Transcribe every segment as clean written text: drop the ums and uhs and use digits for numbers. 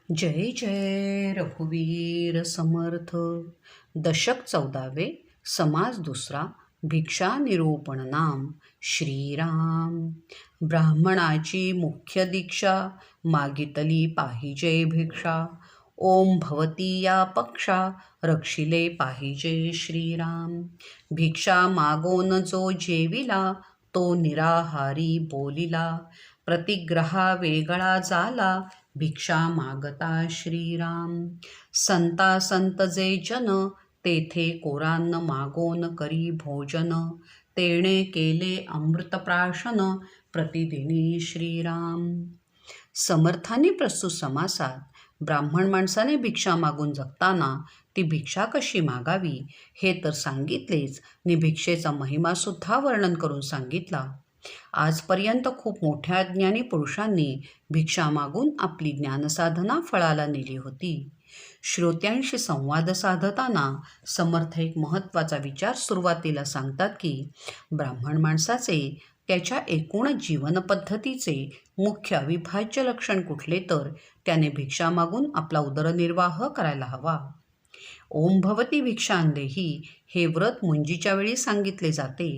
जय जय रघुवीर समर्थ. दशक 14वे. समास दुसरा. भिक्षा निरूपण नाम. श्रीराम. ब्राह्मणाची मुख्य दीक्षा, मागितली पाहिजे भिक्षा. ओम भवती या पक्षा, रक्षिले पाहिजे श्रीराम. भिक्षा मागोन जो जेविला, तो निराहारी बोलिला. प्रतिग्रहा वेगळा झाला, भिक्षा मागता श्रीराम. संता संत जे जन, तेथे कोरान्न मागोन करी भोजन. तेणे केले अमृत प्राशन, प्रतिदिनी श्रीराम. समर्थाने प्रस्तुत समासात ब्राह्मण माणसाने भिक्षा मागून जगताना ती भिक्षा कशी मागावी हे तर सांगितलेच, नि भिक्षेचा महिमासुद्धा वर्णन करून सांगितला. आजपर्यंत खूप मोठ्या ज्ञानी पुरुषांनी भिक्षा मागून आपली ज्ञानसाधना फळाला नेली होती. श्रोत्यांशी संवाद साधताना समर्थ एक महत्त्वाचा विचार सुरुवातीला सांगतात की ब्राह्मण माणसाचे त्याच्या एकूण जीवनपद्धतीचे मुख्य अविभाज्य लक्षण कुठले, तर त्याने भिक्षा मागून आपला उदरनिर्वाह करायला हवा. ओम भवती भिक्षांदेही हे व्रत मुंजीच्या वेळी सांगितले जाते.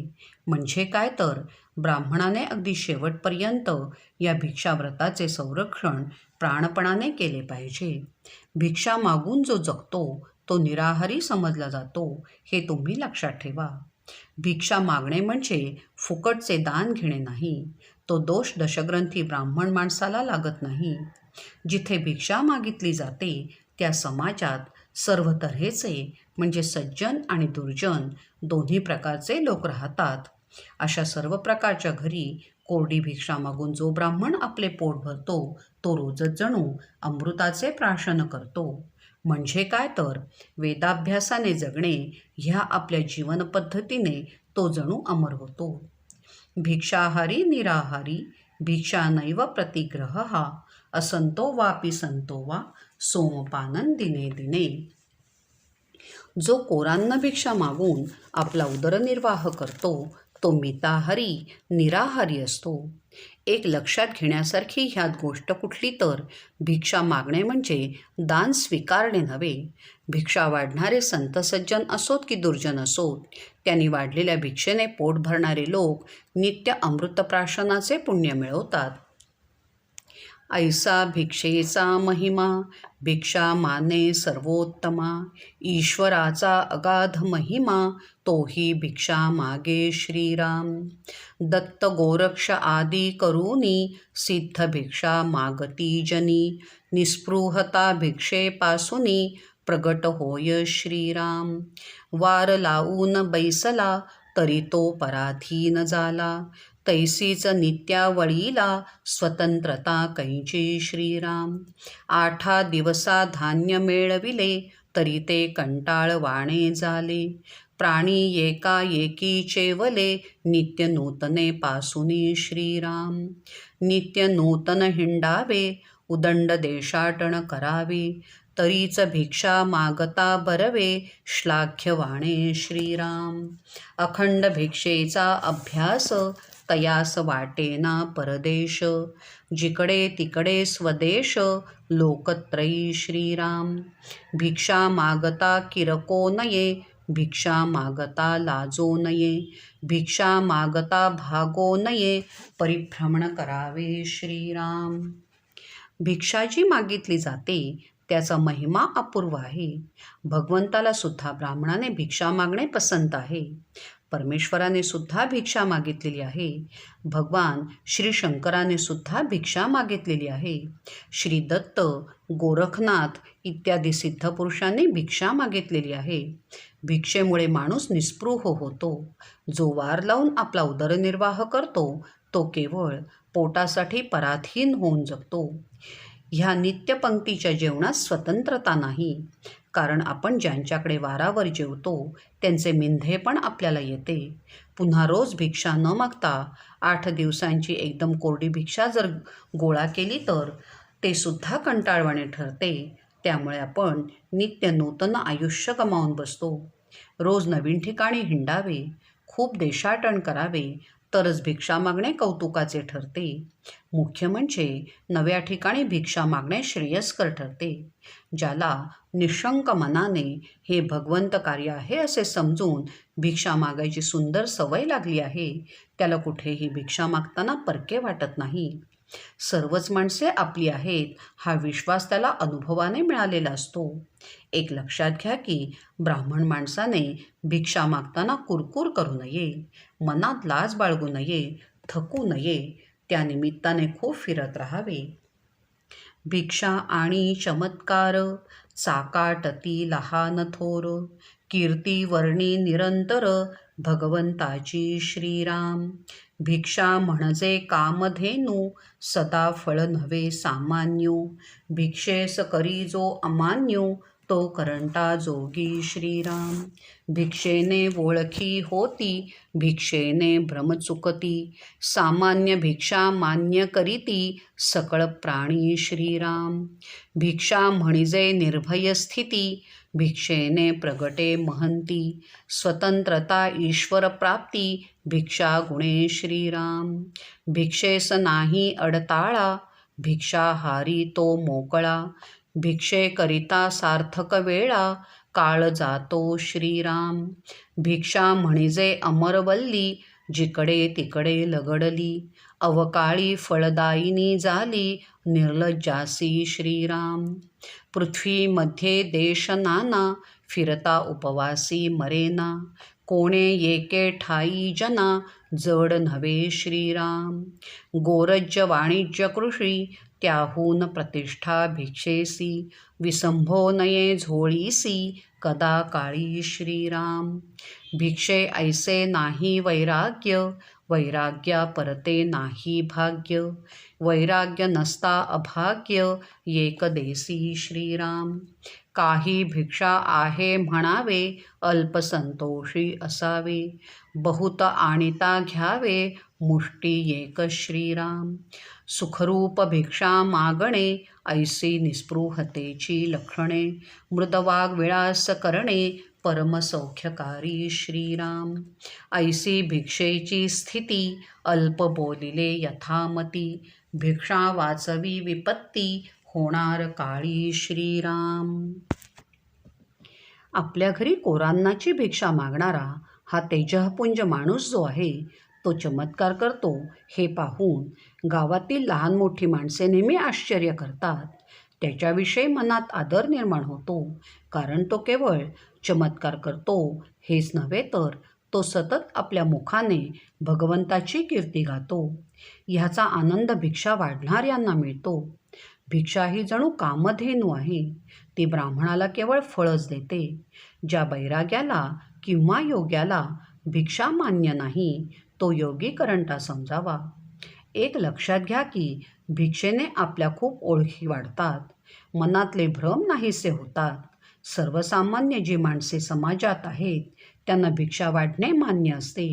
म्हणजे काय तर ब्राह्मणाने अगदी शेवटपर्यंत या भिक्षाव्रताचे संरक्षण प्राणपणाने केले पाहिजे. भिक्षा मागून जो जगतो तो निराहारी समजला जातो, हे तुम्ही लक्षात ठेवा. भिक्षा मागणे म्हणजे फुकटचे दान घेणे नाही. तो दोष दशग्रंथी ब्राह्मण माणसाला लागत नाही. जिथे भिक्षा मागितली जाते त्या समाजात सर्व तऱ्हेचे म्हणजे सज्जन आणि दुर्जन दोन्ही प्रकारचे लोक राहतात. अशा सर्व प्रकारच्या घरी कोरडी भिक्षा मागून जो ब्राह्मण आपले पोट भरतो, तो रोजच जणू अमृताचे प्राशन करतो. म्हणजे काय तर वेदाभ्यासाने जगणे ह्या आपल्या जीवनपद्धतीने तो जणू अमर होतो. भिक्षाहारी निराहारी, भिक्षा नैव प्रतिग्रह हा, असंतो वापि संतो वा, सोमपानन दिने दिने. जो कोरान्न भिक्षा मागून आपला उदरनिर्वाह करतो तो मिताहारी निराहारी असतो. एक लक्षात घेण्यासारखी ह्यात गोष्ट कुठली तर भिक्षा मागणे म्हणजे दान स्वीकारणे नव्हे. भिक्षा वाढणारे संत सज्जन असोत की दुर्जन असोत, त्यांनी वाढलेल्या भिक्षेने पोट भरणारे लोक नित्य अमृतप्राशनाचे पुण्य मिळवतात. ऐसा भिक्षेचा महिमा, भिक्षा माने सर्वोत्तमा. ईश्वराचा अगाध महिमा, तोही भिक्षा मागे श्रीराम. दत्त गोरक्ष आदी करूनी, सिद्ध भिक्षा मागती जनी. निस्पृहता भिक्षेपासूनी, प्रगट होय श्रीराम. वार लावून बैसला, तरी तो पराधीन झाला. तैसीच नित्यावळीला, स्वतंत्रता कैची श्रीराम. 8 दिवसा धान्य मिळविले, तरी ते कंटाळवाणे झाले. प्राणी एकाएकी चेवले, नित्य नूतने पासूनी श्रीराम. नित्य नूतन हिंडावे, उदंड देशाटन करावे. तरीच भिक्षा मागता बरवे, श्लाघ्यवाणे श्रीराम. अखंड भिक्षेचा अभ्यास, तयास वाटेना परदेश. जिकडे तिकडे स्वदेश, लोकत्रयी श्रीराम. भिक्षा मागता किरको नये, भिक्षा मागता लाजो नये. भिक्षा मागता भागो नये, परिभ्रमण करावे श्रीराम. भिक्षा जी मागितली जाते त्याचा महिमा अपूर्व आहे. भगवंताला सुद्धा ब्राह्मणाने भिक्षा मागणे पसंत आहे. परमेश्वराने सुद्धा भिक्षा मागितलेली आहे. भगवान श्री शंकराने सुद्धा भिक्षा मागितलेली आहे. श्री दत्त, गोरखनाथ इत्यादी सिद्धपुरुषांनी भिक्षा मागितलेली आहे. भिक्षेमुळे माणूस निस्पृह होतो. जो वार लावून आपला उदरनिर्वाह करतो तो केवळ पोटासाठी पराधीन होऊन जगतो. ह्या नित्यपंक्तीच्या जेवणात स्वतंत्रता नाही. कारण आपण ज्यांच्याकडे वारावर जेवतो त्यांचे मिंधे पण आपल्याला येते. पुन्हा रोज भिक्षा न मागता 8 दिवसांची एकदम कोरडी भिक्षा जर गोळा केली तर ते सुद्धा कंटाळवाणे ठरते. त्यामुळे आपण नित्य नूतन आयुष्य गमावून बसतो. रोज नवीन ठिकाणी हिंडावे, खूप देशाटन करावे, तरच भिक्षा मागणे कौतुकाचे ठरते. मुख्य म्हणजे नव्या ठिकाणी भिक्षा मागणे श्रेयस्कर ठरते. ज्याला निशंक मनाने हे भगवंत कार्य आहे असे समजून भिक्षा मागायची सुंदर सवय लागली आहे, त्याला कुठेही भिक्षा मागताना परके वाटत नाही. सर्वच माणसे आपली आहेत हा विश्वास त्याला अनुभवाने मिळालेला असतो. एक लक्षात घ्या की ब्राह्मण माणसाने भिक्षा मागताना कुरकुर करू नये, मनात लाज बाळगू नये, थकू नये. त्या निमित्ताने खूप फिरत राहावे. भिक्षा आणि चमत्कार चाकाटती लहान थोर, कीर्ती वर्णी निरंतर भगवंताची श्रीराम. भिक्षा म्हणजे कामधेनू सदा फळ नव्हे सामान्यो, भिक्षेस करी जो अमान्यो तो करंटा जोगी श्रीराम. भिक्षेने ओळखी होती भिक्षेने भ्रम चुकती, सामान्य भिक्षा मान्य करीती सकळ प्राणी श्रीराम. भिक्षा म्हणजे निर्भय स्थिती भिक्षेने प्रगटे महंती, स्वतंत्रता ईश्वर प्राप्ती भिक्षा गुणे श्रीराम. भिक्षेस नाही अडताळा भिक्षा हारी तो मोकळा, भिक्षेकरिता सार्थक वेळा काळ जातो श्रीराम. भिक्षा म्हणजे अमरवल्ली जिकडे तिकडे लगडली, अवकाळी फळदायिनी झाली निर्लज्जासी श्रीराम. पृथ्वीमध्ये देश नाना फिरता उपवासी मरेना, कोणे येके ठाई जना जड नव्हे श्रीराम. गोरज्य वाणिज्य कृषी त्याहून प्रतिष्ठा भिक्षेसी, विसंभो नये झोळीसी कदा काळी श्रीराम. भिक्षे ऐसे नाही वैराग्य, वैराग्या परते नाही भाग्य, वैराग्य नसता अभाग्य एकदेसी श्रीराम. काही भिक्षा आहे म्हणावे अल्पसंतोषी असावे, बहुत आणिता घ्यावे मुष्टी एक श्रीराम. सुखरूप भिक्षा मागणे ऐसी निस्पृहतेची लक्षणे, मृदवाग विळास करणे परमसौख्यकारी श्रीराम. ऐसी भिक्षेची स्थिती अल्प बोलिले यथामती, भिक्षा वाचवी विपत्ती होणार काळी श्रीराम. आपल्या घरी कोरांनाची भिक्षा मागणारा हा तेजःपुंज माणूस जो आहे तो चमत्कार करतो हे पाहून गावातील लहान मोठी माणसे नेहमी आश्चर्य करतात. त्याच्याविषयी मनात आदर निर्माण होतो, कारण तो केवळ चमत्कार करतो हेच नव्हे तर तो सतत आपल्या मुखाने भगवंताची कीर्ती गातो. ह्याचा आनंद भिक्षा वाढणाऱ्यांना मिळतो. भिक्षा ही जणू कामधेनू आहे. ती ब्राह्मणाला केवळ फळच देते. ज्या बैराग्याला किंवा योग्याला भिक्षा मान्य नाही तो योगी करंटा समजावा. एक लक्षात घ्या की भिक्षेने आपल्या खूप ओळखी वाढतात, मनातले भ्रम नाहीसे होतात. सर्वसामान्य जी माणसे समाजात आहेत त्यांना भिक्षा वाढणे मान्य असते.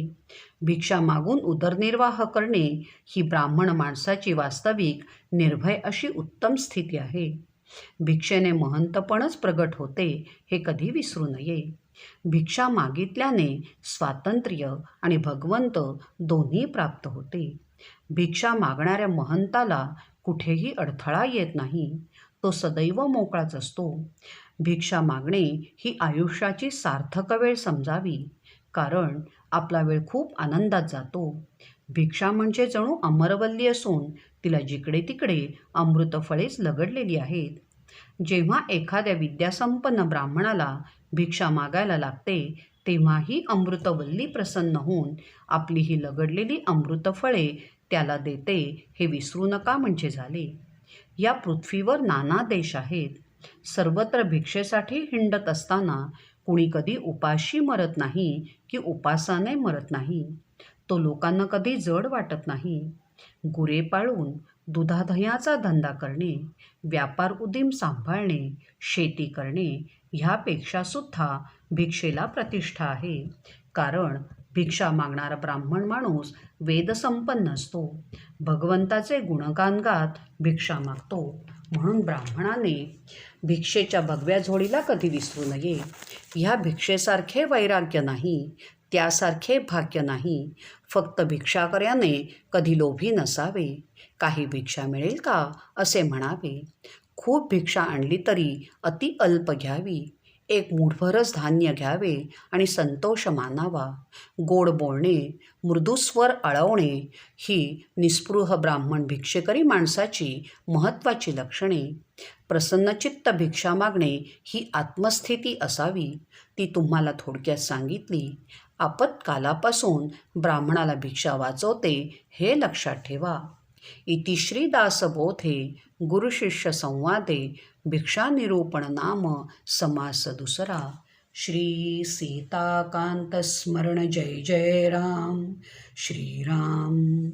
भिक्षा मागून उदरनिर्वाह करणे ही ब्राह्मण माणसाची वास्तविक निर्भय अशी उत्तम स्थिती आहे. भिक्षेने महंतपणच प्रगट होते हे कधी विसरू नये. भिक्षा मागितल्याने स्वातंत्र्य आणि भगवंत दोन्ही प्राप्त होते. भिक्षा मागणाऱ्या महंताला कुठेही अडथळा येत नाही, तो सदैव मोकळाच असतो. भिक्षा मागणे ही आयुष्याची सार्थक वेळ समजावी, कारण आपला वेळ खूप आनंदात जातो. भिक्षा म्हणजे जणू अमरवल्ली असून तिला जिकडे तिकडे अमृतफळेच लगडलेली आहेत. जेव्हा एखाद्या विद्यासंपन्न ब्राह्मणाला भिक्षा मागायला लागते तेव्हा ही अमृतवल्ली प्रसन्न होऊन आपली ही लगडलेली अमृतफळे त्याला देते हे विसरू नका म्हणजे झाले. या पृथ्वीवर नाना देश आहेत. सर्वत्र भिक्षेसाठी हिंडत असताना कुणी कधी उपाशी मरत नाही की उपासाने मरत नाही. तो लोकांना कधी जड वाटत नाही. गुरे पाळून दुधादह्याचा धंदा करणे, व्यापार उदीम सांभाळणे, शेती करणे ह्यापेक्षा सुद्धा भिक्षेला प्रतिष्ठा आहे. कारण भिक्षा मागणारा ब्राह्मण माणूस वेदसंपन्न असतो, भगवंताचे गुणगान गात भिक्षा मागतो. म्हणून ब्राह्मणाने भिक्षेच्या भगव्या झोळीला कधी विसरू नये. ह्या भिक्षेसारखे वैराग्य नाही, त्यासारखे भाग्य नाही. फक्त भिक्षाकर्याने कधी लोभी नसावे. काही भिक्षा मिळेल का असे म्हणावे. खूप भिक्षा आणली तरी अति अल्प घ्यावी. एक मूठभरच धान्य घ्यावे आणि संतोष मानावा. गोड बोलणे, मृदुस्वर आळवणे ही निस्पृह ब्राह्मण भिक्षेकरी माणसाची महत्त्वाची लक्षणे. प्रसन्नचित्त भिक्षा मागणे ही आत्मस्थिती असावी. ती तुम्हाला थोडक्यात सांगितली. आपत्कालापासून ब्राह्मणाला भिक्षा वाचवते हे लक्षात ठेवा. इति श्रीदासबोधे गुरुशिष्य संवादे भिक्षानिरूपण नाम समास दुसरा. श्री सीताकांत स्मरण जय जय राम. श्रीराम.